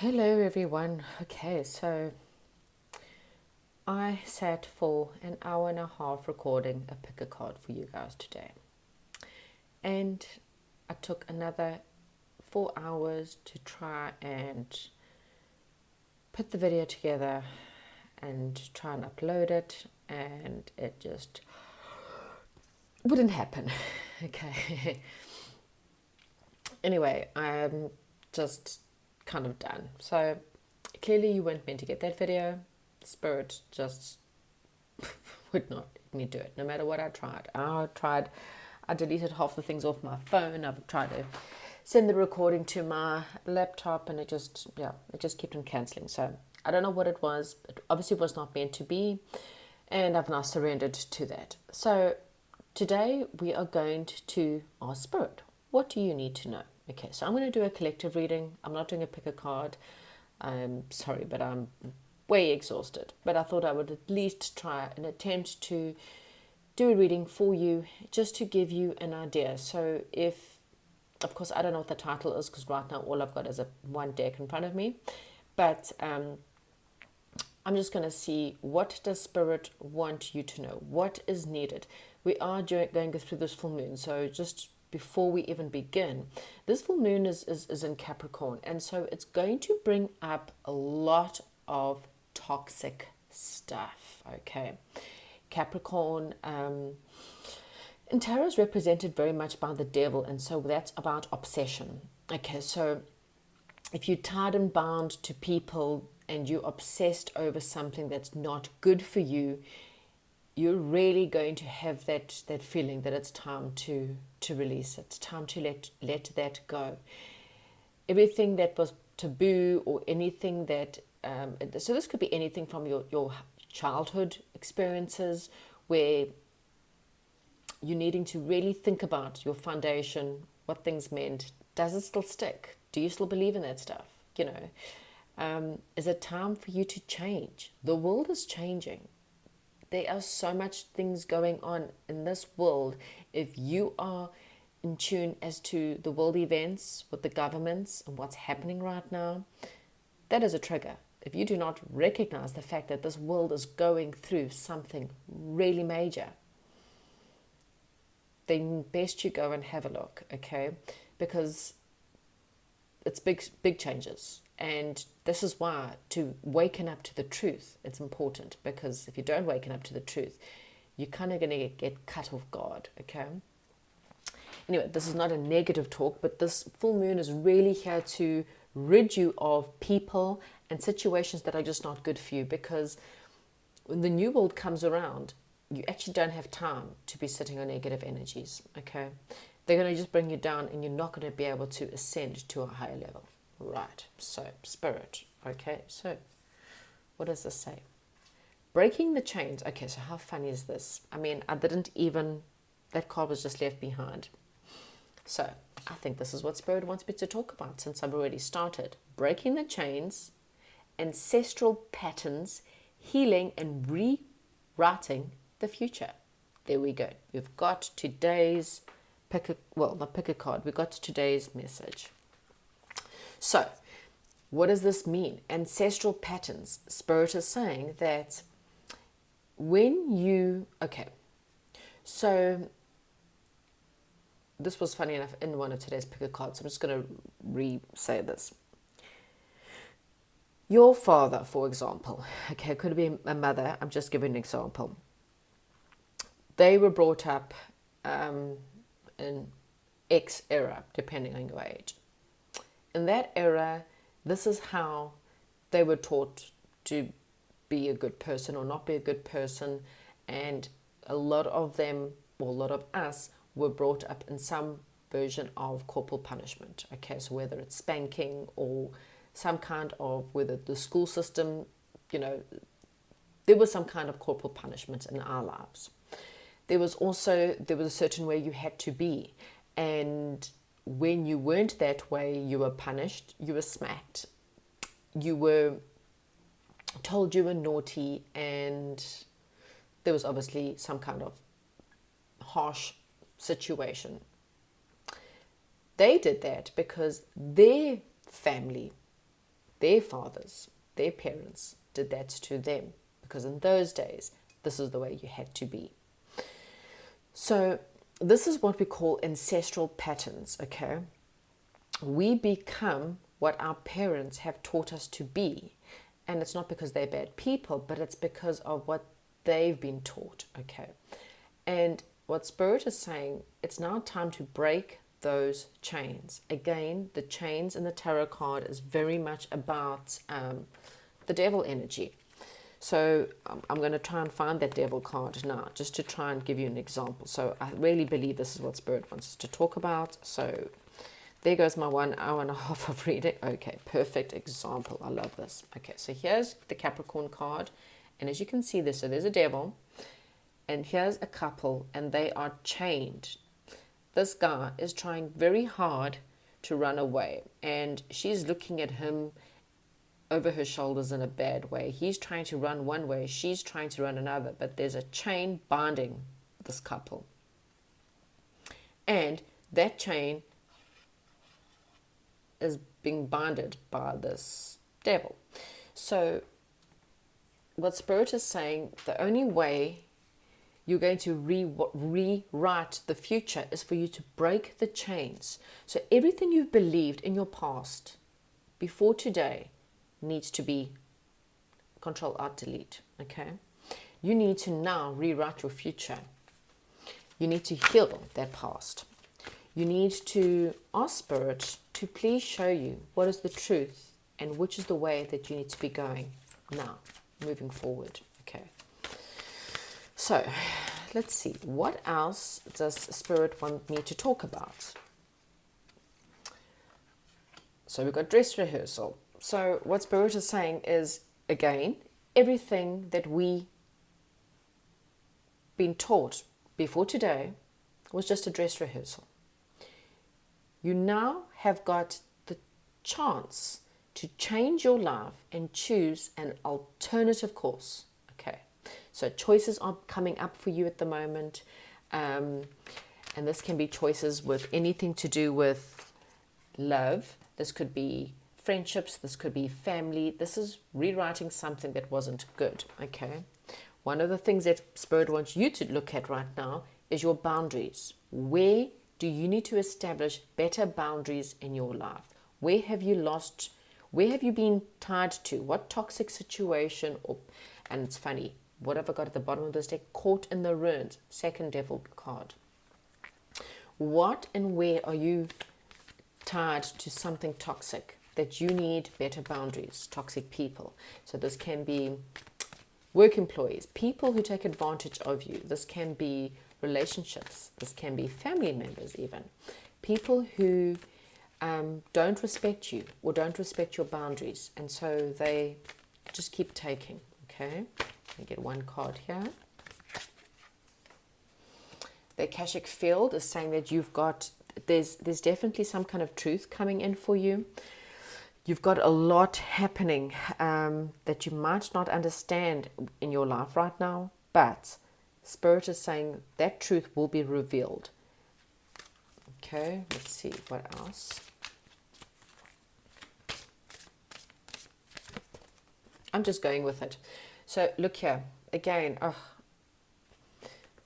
Hello everyone. Okay, so I sat for an hour and a half recording a pick a card for you guys today. And I took another 4 hours to try and put the video together and try and upload it, and it just wouldn't happen. Okay. Anyway, I'm just kind of done. So clearly you weren't meant to get that video. Spirit just would not let me do it, no matter what I tried. I deleted half the things off my phone. I've tried to send the recording to my laptop, and it just kept on cancelling. So I don't know what it was. It obviously was not meant to be, and I've now surrendered to that. So today we are going to ask Spirit, what do you need to know? Okay, so I'm going to do a collective reading. I'm not doing a pick a card. I'm sorry, but I'm way exhausted. But I thought I would at least try an attempt to do a reading for you, just to give you an idea. So if, of course, I don't know what the title is, because right now all I've got is one deck in front of me. But I'm just going to see, what does Spirit want you to know? What is needed? We are going through this full moon. So just before we even begin, this full moon is in Capricorn. And so it's going to bring up a lot of toxic stuff, okay? Capricorn, in tarot is represented very much by the devil, and so that's about obsession. Okay, so if you're tied and bound to people and you're obsessed over something that's not good for you, you're really going to have that feeling that it's time to release it. It's time to let that go. Everything that was taboo, or anything that so this could be anything from your childhood experiences, where you're needing to really think about your foundation, what things meant. Does it still stick? Do you still believe in that stuff? Is it time for you to change? The world is changing. There are so much things going on in this world. If you are in tune as to the world events with the governments and what's happening right now, that is a trigger. If you do not recognize the fact that this world is going through something really major, then best you go and have a look, okay? Because it's big changes. And this is why, to waken up to the truth, it's important. Because if you don't waken up to the truth, you're kind of going to get cut off guard, okay? Anyway, this is not a negative talk, but this full moon is really here to rid you of people and situations that are just not good for you. Because when the new world comes around, you actually don't have time to be sitting on negative energies, okay? They're going to just bring you down, and you're not going to be able to ascend to a higher level. Right, so Spirit, okay, so what does this say? Breaking the chains. Okay, so how funny is this? I mean, that card was just left behind. So I think this is what Spirit wants me to talk about, since I've already started. Breaking the chains, ancestral patterns, healing and rewriting the future. There we go. We've got today's pick a card. We've got today's message. So, what does this mean? Ancestral patterns. Spirit is saying that so this was funny enough in one of today's pick a cards. So I'm just going to re-say this. Your father, for example, okay, it could be a mother. I'm just giving an example. They were brought up in X era, depending on your age. In that era, this is how they were taught to be a good person or not be a good person. And a lot of them, or a lot of us, were brought up in some version of corporal punishment. Okay, so whether it's spanking or some kind of, whether the school system, there was some kind of corporal punishment in our lives. There was a certain way you had to be. And when you weren't that way, you were punished, you were smacked, you were told you were naughty, and there was obviously some kind of harsh situation. They did that because their family their fathers, their parents did that to them, because in those days, this is the way you had to be. So this is what we call ancestral patterns, okay? We become what our parents have taught us to be. And it's not because they're bad people, but it's because of what they've been taught, okay? And what Spirit is saying, it's now time to break those chains. Again, the chains in the tarot card is very much about the devil energy. So I'm going to try and find that devil card now, just to try and give you an example. So I really believe this is what Spirit wants us to talk about. So there goes my 1 hour and a half of reading. Okay, perfect example. I love this. Okay, so here's the Capricorn card. And as you can see this, so there's a devil. And here's a couple, and they are chained. This guy is trying very hard to run away. And she's looking at him over her shoulders in a bad way. He's trying to run one way. She's trying to run another. But there's a chain binding this couple. And that chain is being binded by this devil. So what Spirit is saying, the only way you're going to rewrite the future is for you to break the chains. So everything you've believed in your past before today needs to be Control Alt Delete, okay? You need to now rewrite your future. You need to heal that past. You need to ask Spirit to please show you what is the truth and which is the way that you need to be going now, moving forward. Okay. So let's see. What else does Spirit want me to talk about? So we've got dress rehearsal. So what Spirit is saying is, again, everything that we been taught before today was just a dress rehearsal. You now have got the chance to change your life and choose an alternative course. Okay, so choices are coming up for you at the moment, and this can be choices with anything to do with love. This could be friendships, this could be family. This is rewriting something that wasn't good. Okay, one of the things that Spirit wants you to look at right now is your boundaries. Where do you need to establish better boundaries in your life? Where have you lost? Where have you been tied to? What toxic situation? And it's funny, what have I got at the bottom of this deck? Caught in the ruins, second devil card. What and where are you tied to something toxic that you need better boundaries? Toxic people. So this can be work employees, people who take advantage of you. This can be relationships. This can be family members even. People who don't respect you or don't respect your boundaries. And so they just keep taking. Okay. Let me get one card here. The Akashic field is saying that you've got, there's definitely some kind of truth coming in for you. You've got a lot happening that you might not understand in your life right now, but Spirit is saying that truth will be revealed. Okay, let's see what else. I'm just going with it. So look here, again,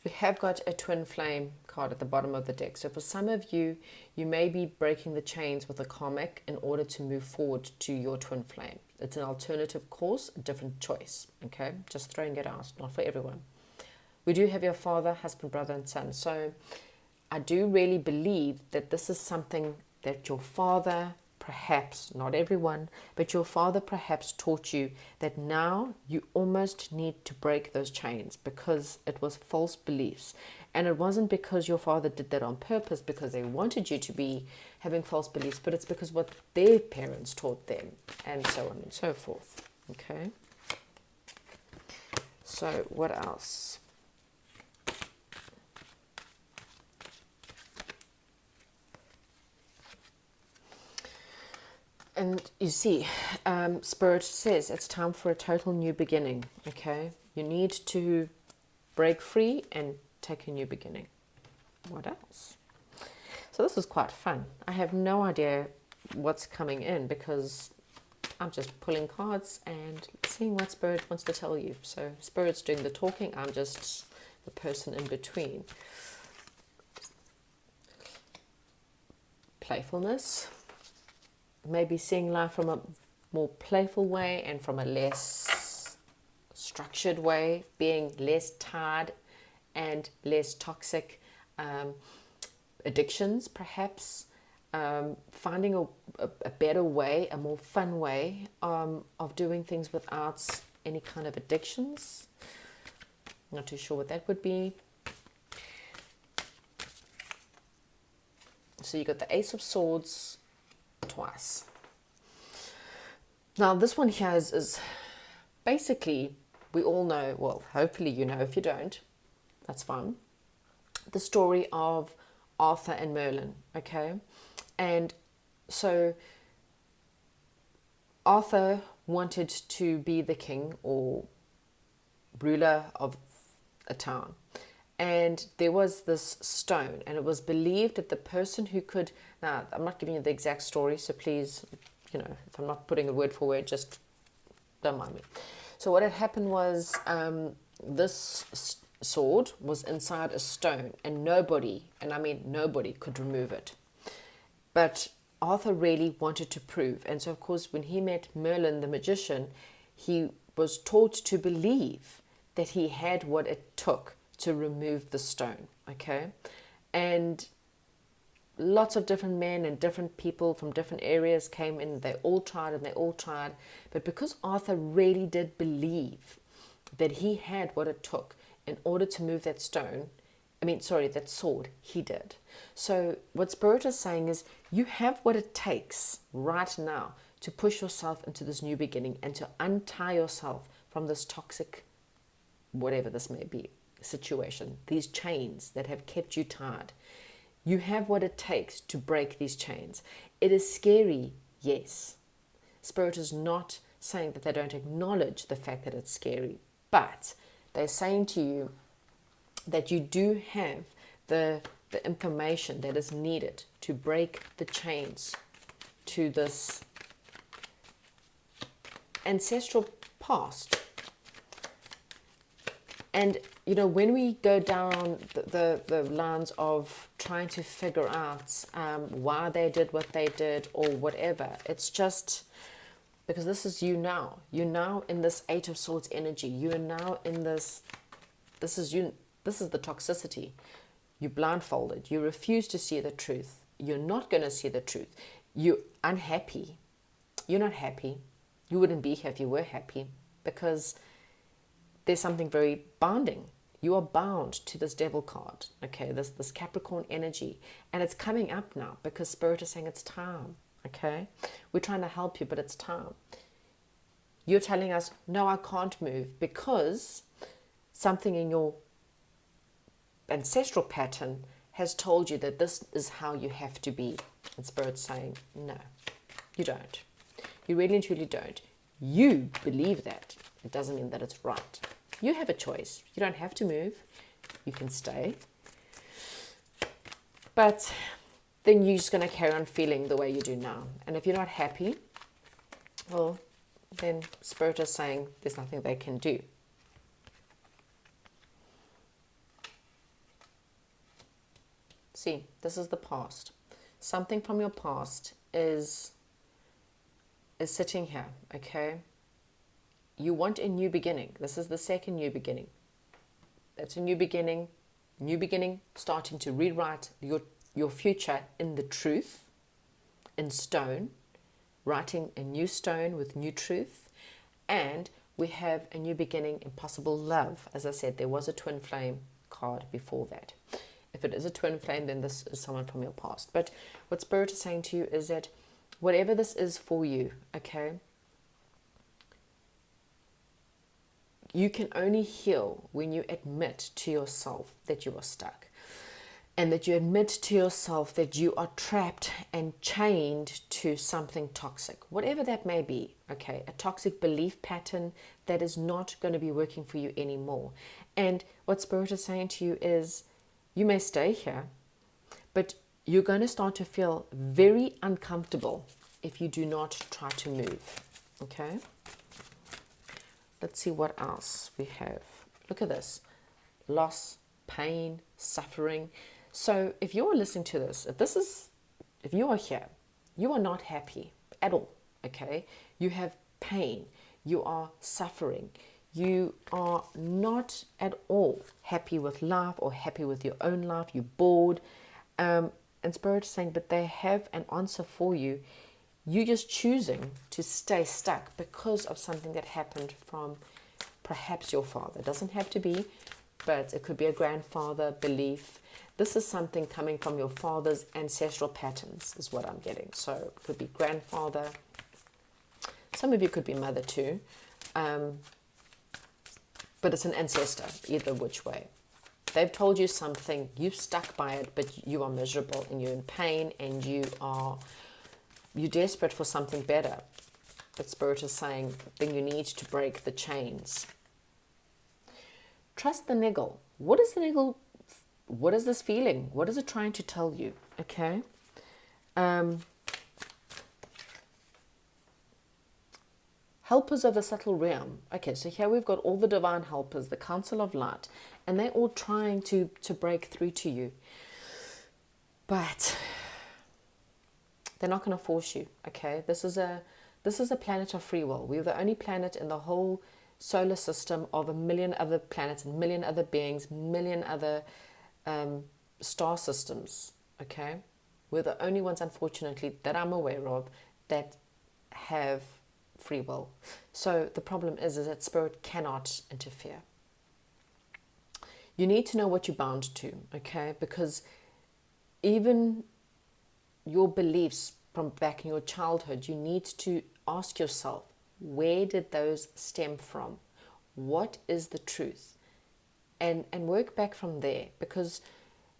we have got a twin flame card at the bottom of the deck. So for some of you, you may be breaking the chains with a karmic in order to move forward to your twin flame. It's an alternative course, a different choice. Okay, just throwing it out, not for everyone. We do have your father, husband, brother, and son. So I do really believe that this is something that your father, perhaps, not everyone, but your father perhaps taught you that now you almost need to break those chains because it was false beliefs. And it wasn't because your father did that on purpose because they wanted you to be having false beliefs, but it's because what their parents taught them, and so on and so forth. Okay? So what else? And you see, Spirit says it's time for a total new beginning, okay? You need to break free and take a new beginning. What else? So this is quite fun. I have no idea what's coming in because I'm just pulling cards and seeing what Spirit wants to tell you. So Spirit's doing the talking, I'm just the person in between. Playfulness. Maybe seeing life from a more playful way and from a less structured way, being less tired and less toxic. Addictions, perhaps. Finding a better way, a more fun way of doing things without any kind of addictions. Not too sure what that would be. So you got the Ace of Swords twice. Now this one here is basically, we all know, well, hopefully you know, if you don't, that's fine, the story of Arthur and Merlin, okay? And so Arthur wanted to be the king or ruler of a town. And there was this stone, and it was believed that the person who could, now I'm not giving you the exact story, so please, you know, if I'm not putting it word for word, just don't mind me. So what had happened was this sword was inside a stone, and nobody, and I mean nobody, could remove it. But Arthur really wanted to prove. And so, of course, when he met Merlin, the magician, he was taught to believe that he had what it took to remove the stone, okay? And lots of different men and different people from different areas came in. They all tried and they all tried. But because Arthur really did believe that he had what it took in order to move that stone, that sword, he did. So what Spirit is saying is you have what it takes right now to push yourself into this new beginning and to untie yourself from this toxic, whatever this may be, situation, these chains that have kept you tied. You have what it takes to break these chains. It is scary, yes. Spirit is not saying that they don't acknowledge the fact that it's scary, but they're saying to you that you do have the information that is needed to break the chains to this ancestral past. And, you know, when we go down the lines of trying to figure out why they did what they did or whatever, it's just because this is you now. You're now in this Eight of Swords energy. You are now in this is you. This is the toxicity. You're blindfolded. You refuse to see the truth. You're not going to see the truth. You're unhappy. You're not happy. You wouldn't be here if you were happy, because there's something very binding. You are bound to this devil card, okay, this Capricorn energy. And it's coming up now because Spirit is saying it's time, okay? We're trying to help you, but it's time. You're telling us, no, I can't move because something in your ancestral pattern has told you that this is how you have to be. And Spirit's saying, no, you don't. You really and truly don't. You believe that. It doesn't mean that it's right. You have a choice. You don't have to move. You can stay. But then you're just going to carry on feeling the way you do now. And if you're not happy, well, then Spirit is saying there's nothing they can do. See, this is the past. Something from your past is sitting here, okay? You want a new beginning. This is the second new beginning. That's a new beginning. New beginning, starting to rewrite your future in the truth, in stone, writing a new stone with new truth. And we have a new beginning in possible love. As I said, there was a twin flame card before that. If it is a twin flame, then this is someone from your past. But what Spirit is saying to you is that whatever this is for you, okay, you can only heal when you admit to yourself that you are stuck. And that you admit to yourself that you are trapped and chained to something toxic. Whatever that may be, okay? A toxic belief pattern that is not going to be working for you anymore. And what Spirit is saying to you is, you may stay here, but you're going to start to feel very uncomfortable if you do not try to move. Okay. Let's see what else we have. Look at this. Loss, pain, suffering. So if you're listening to this, if you are here, you are not happy at all, okay? You have pain. You are suffering. You are not at all happy with life or happy with your own life. You're bored. And Spirit is saying, but they have an answer for you. You're just choosing to stay stuck because of something that happened from perhaps your father. It doesn't have to be, but it could be a grandfather belief. This is something coming from your father's ancestral patterns is what I'm getting. So it could be grandfather. Some of you could be mother too. But it's an ancestor, either which way. They've told you something, you've stuck by it, but you are miserable and you're in pain and you're desperate for something better. But Spirit is saying, then you need to break the chains. Trust the niggle. What is the niggle? What is this feeling? What is it trying to tell you? Okay. Helpers of the subtle realm. Okay, so here we've got all the divine helpers, the Council of Light, and they're all trying to break through to you. But they're not going to force you, okay? This is a planet of free will. We're the only planet in the whole solar system of a million other planets, a million other beings, million other star systems, okay? We're the only ones, unfortunately, that I'm aware of that have free will. So the problem is that Spirit cannot interfere. You need to know what you're bound to, okay? Because even your beliefs from back in your childhood, you need to ask yourself, where did those stem from? What is the truth? And work back from there, because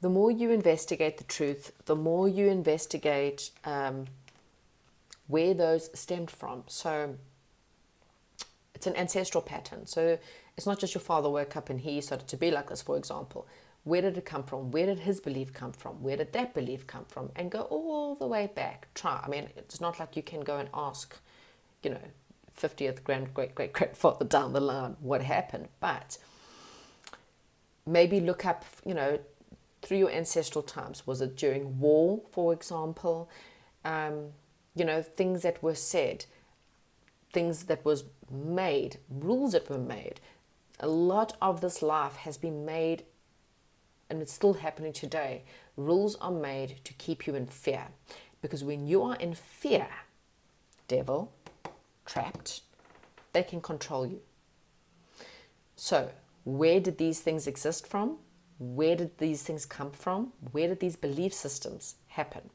the more you investigate the truth, the more you investigate where those stemmed from. So it's an ancestral pattern. So it's not just your father woke up and he started to be like this, for example. Where did it come from? Where did his belief come from? Where did that belief come from? And go all the way back. Try. I mean, it's not like you can go and ask, 50th great-great-great-grandfather down the line what happened. But maybe look up, through your ancestral times. Was it during war, for example? Things that were said, things that was made, rules that were made. A lot of this life has been made, and it's still happening today. Rules are made to keep you in fear. Because when you are in fear, devil, trapped, they can control you. So, where did these things exist from? Where did these things come from? Where did these belief systems happen?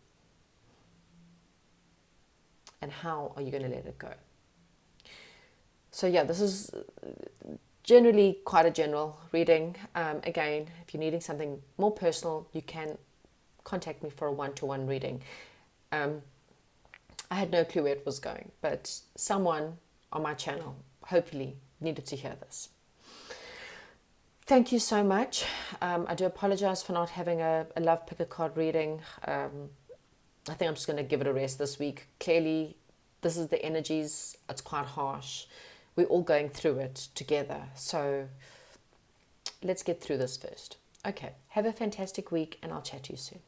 And how are you going to let it go? So yeah, this is generally quite a general reading. Again, if you're needing something more personal, you can contact me for a one-to-one reading. I had no clue where it was going, but someone on my channel hopefully needed to hear this. Thank you so much. I do apologize for not having a love pick a card reading. I think I'm just going to give it a rest this week. Clearly, this is the energies. It's quite harsh. We're all going through it together. So let's get through this first. Okay, have a fantastic week and I'll chat to you soon.